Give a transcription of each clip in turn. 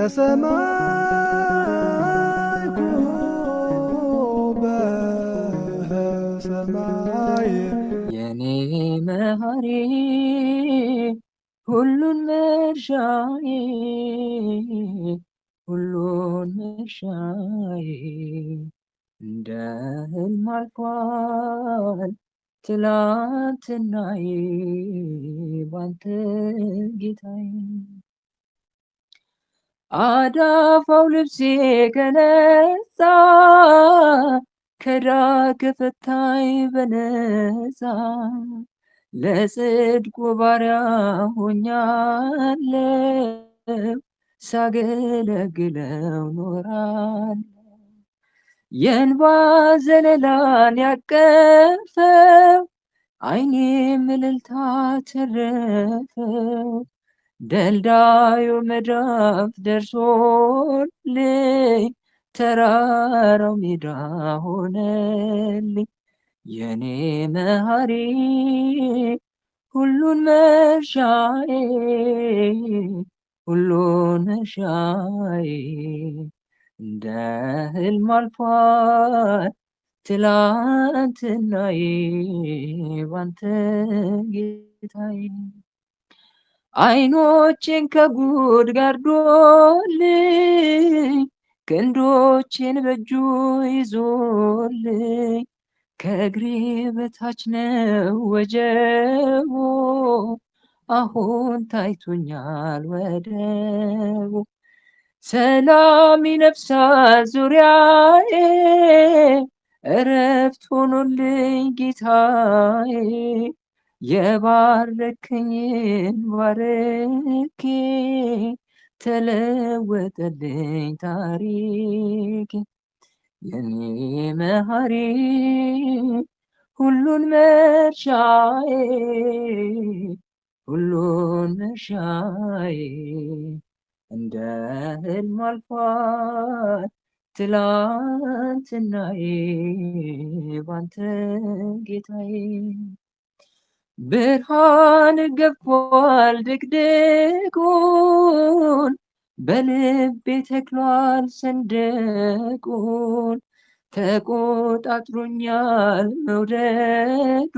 ተሰማይኩ በሰማይ የኔ መሐሪ ሁሉን መርሻዬ ሁሉን መርሻዬ እንደ ህልም አልፏል ትላንትናዬ ባንተ ጌታዬ። አዳፋው ልብሴ ከነጻ ከዳገፈታይ በነጻ ለጽድቁ ባሪያ ሆኛለሁ ሳገለግለው ኖራለሁ። የእንባ ዘለላን ያቀፈው ዓይኔ እልልታ ተረፈው ደልዳዩ መዳፍ ደርሶልኝ ተራራው ሜዳ ሆነልኝ። የኔ መሐሪ ሁሉን መርሻዬ ሁሉን መርሻዬ እንደ ህልም አልፏል ትላንትናዬ ባንተ ጌታዬ። ዓይኖቼን ከጉድ ጋርዶልኝ ክንዶቼን በእጁ ይዞልኝ ከእግሬ በታች ነው ወጀቡ አሁን ታይቶኛል ወደቡ። ሰላም ይነፍሳል ዙሪያዬ እረፍት ሆኖልኝ ጌታዬ። የባረከኝን ባርኬ ተለወጠልኝ ታሪክ። የኔ መሐሪ ሁሉን መርሻዬ ሁሉን መርሻዬ እንደ ህልም አልፏል ትላንትናዬ ባንተ ጌታዬ። ብርሃን ገፏል ድቅድቁን በልቤ ተክሏል ሰንደቁን ተቆጣጥሮኛል መውደዱ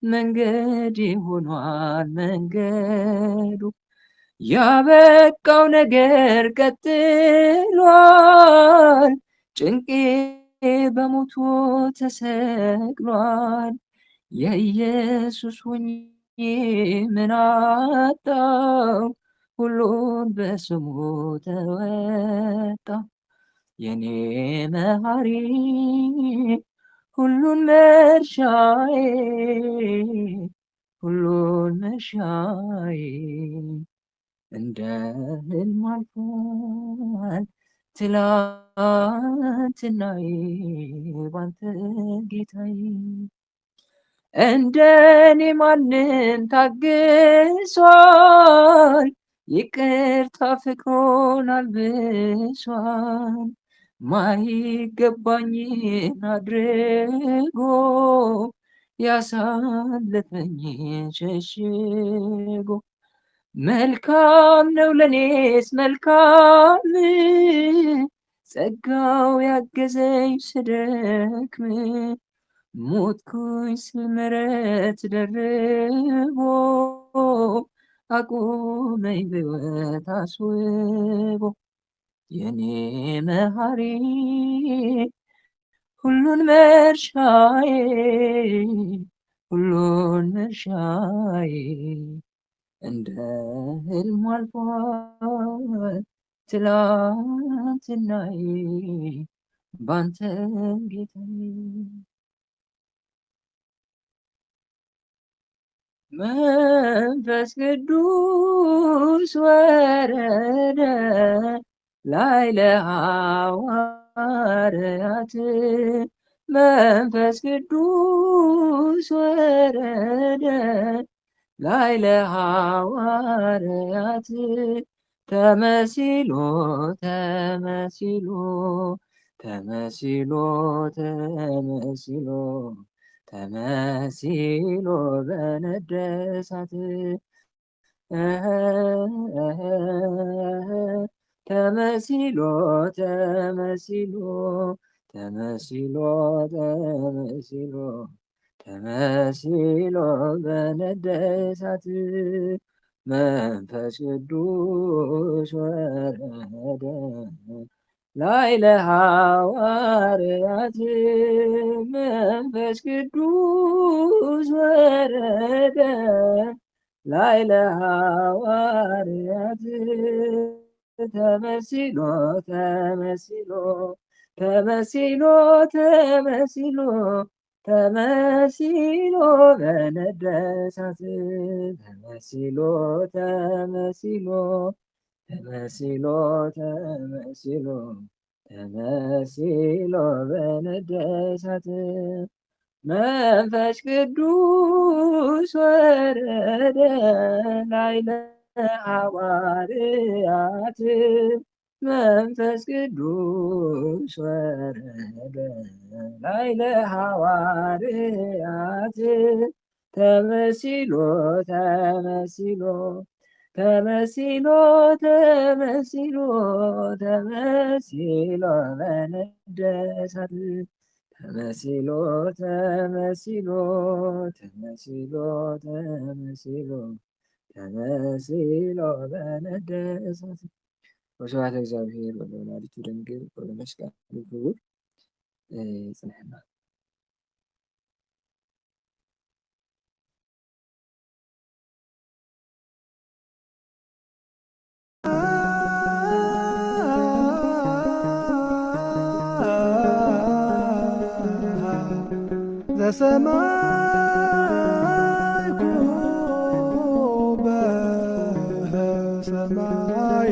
መንገድ ሆኗል መንገዱ። ያበቃው ነገር ቀጥሏል ጭንቄ በሞቱ ተሰቅሏል። የኢየሱስ ሆኜ ምን አጣው ሁሉን በስሙ ተወጣ። የኔ መሐሪ ሁሉን መርሻዬ ሁሉን መርሻዬ እንደ ህልም አልፏል ትላንትናዬ ባንተ ጌታዬ። እንደኔ ማንን ታግሷል ይቅርታ ፍቅሩን አልብሷል። ማይገባኝን አድርጎ ያሳለፈኝ ሸሽጎ መልካም ነው ለኔስ መልካም ጸጋው ያገዘኝ ስደክም ሞትኩኝ ስል ምሕረት ደርቦ አቆመኝ በሕይወት አስውቦ። የኔ መሐሪ ሁሉን መርሻዬ ሁሉን መርሻዬ እንደ ህልም አልፏል ትላንትናዬ ባንተ ጌታዬ። መንፈስ ቅዱስ ወረደ ላዕለ ሐዋርያት መንፈስ ቅዱስ ወረደ ላዕለ ሐዋርያት ተመሲሎ ተመሲሎ ተመሲሎ ተመሲሎ ተመሲሎ በነደ እሳት ተመሲሎ ተመሲሎ ተመሲሎ ተመሲሎ ተመሲሎ በነደ እሳት መንፈስ ቅዱስ ወረደ ላዕለ ሐዋርያት መንፈስ ቅዱስ ወረደ ላዕለ ሐዋርያት ተመሲሎ ተመሲሎ ተመሲሎ ተመሲሎ ተመሲሎ በነደ እሳት ተመሲሎ ተመሲሎ ተመሲሎ ተመሲሎ ተመሲሎ በነደ እሳት መንፈስ ቅዱስ ወረደ ላዕለ ሐዋርያት መንፈስ ቅዱስ ወረደ ላዕለ ሐዋርያት ተመሲሎ ተመሲሎ ተመሲሎ ተመሲሎ ተመሲሎ በነደ እሳት ተመሲሎ ተመሲሎ ተመሲሎ ተመሲሎ ተመሲሎ በነደ እሳት ወስብሐት ለእግዚአብሔር ወለወላዲቱ ድንግል ወለመስቀሉ ክቡር ይጽንሐና። ዘሰማይኩ በሰማይ